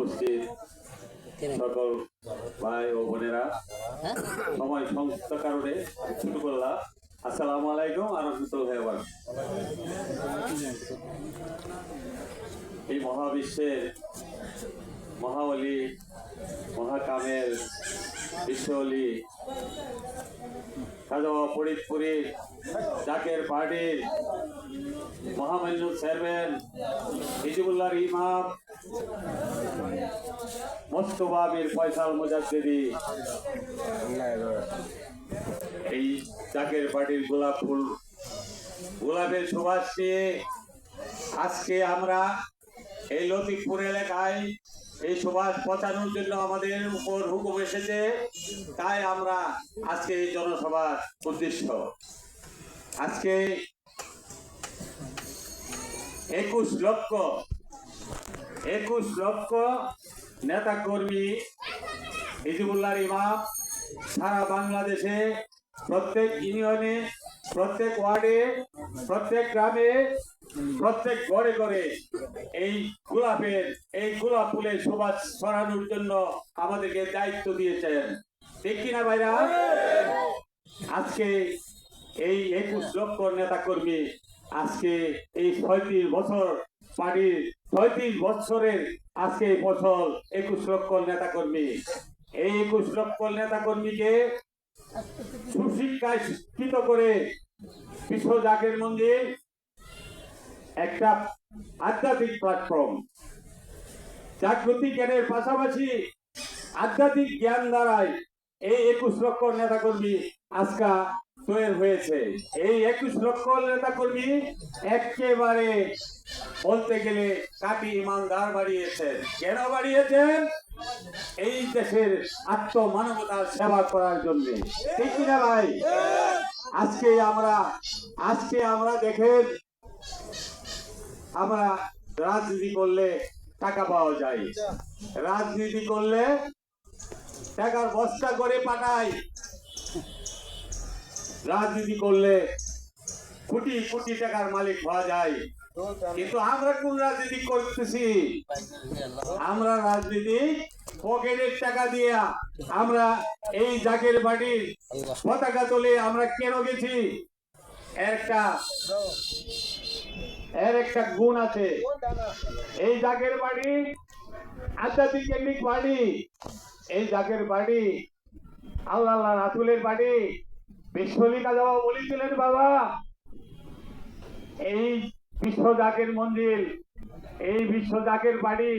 উপস্থিত সকল ভাই ও বোনেরা, সময় সংস্থার কারণে শুরু করলাম। আসসালামু আলাইকুম আর রহমতুল্লাহি ওয়া বারাকাতুহু। এই মহাবিশ্বের মহাবলী, মহাকামের বিশ্ববলী খাজা ফরিদপুরি জাকের পার্টির মহামান্য চেয়ারম্যান হিজবুল্লাহর ইমাম মোস্তফা মীর ফয়সাল মুজাদ্দিদি এই জাকের পার্টির গোলাপের সুবাস নিয়ে আজকে আমরা এই লতিফপুর এলাকায় এই সুবাস পচানোর জন্য আমাদের উপর হুকুম এসেছে, তাই আমরা আজকে এই জনসভার উদ্দেশ্য আজকে 21 লক্ষ নেতা কর্মী হিজবুল্লাহর ইমাম সারা বাংলাদেশে প্রত্যেক ইউনিয়নে, প্রত্যেক ওয়ার্ডে, প্রত্যেক গ্রামে, প্রত্যেক ঘরে ঘরে এই গোলাপ ফুলের সুবাস ছড়ানোর জন্য আমাদেরকে দায়িত্ব দিয়েছেন, ঠিক কিনা ভাইরা? আজকে এই 21 লক্ষ নেতা কর্মী আজকে এই 36 বছর পার্টির 36 বছরের আজকে এই ফসল 21 লক্ষ নেতা কর্মী, এই 21 লক্ষ নেতা কর্মীকে সুশিক্ষায় শিক্ষিত করে বিশ্ব জাকের মন্দির একটা আধ্যাত্মিক প্ল্যাটফর্ম, জাগতিক জ্ঞানের পাশাপাশি আধ্যাত্মিক জ্ঞান দ্বারাই এই 21 লক্ষ নেতা কর্মী আজকে তৈরি হয়েছে। এই 21 লক্ষ নেতা কর্মী একেবারে বলতে গেলে কাটি ইমানদার বাড়িয়েছেন। কেন বাড়িয়েছেন? এই দেশের আত্মমানবতার সেবা করার জন্য, ঠিক কিনা ভাই? আজকে আমরা দেখেন, আমরা রাজনীতি করলে টাকা পাওয়া যায়, রাজনীতি করলে টাকার বস্তা করে পাঠায়, রাজনীতি করলে কোটি কোটি টাকার মালিক হওয়া যায়। কিন্তু আমরা কোন রাজনীতি করতেছি? আমরা রাজনীতি পকেটের টাকা দিয়ে আমরা এই জাকের বাড়ির পতাকা তুলে আমরা কেন গেছি? এর একটা গুণ আছে। এই জাকের বাড়ি আধ্যাত্মিক কেন্দ্রিক বাড়ি, এই জাকের বাড়ি আল্লাহ রাসূলের বাড়ি। বিশ্বলি কাজা বলেছিলেন, বাবা এই বিশ্ব জাকের মন্দির, এই বিশ্ব জাকের বাড়ি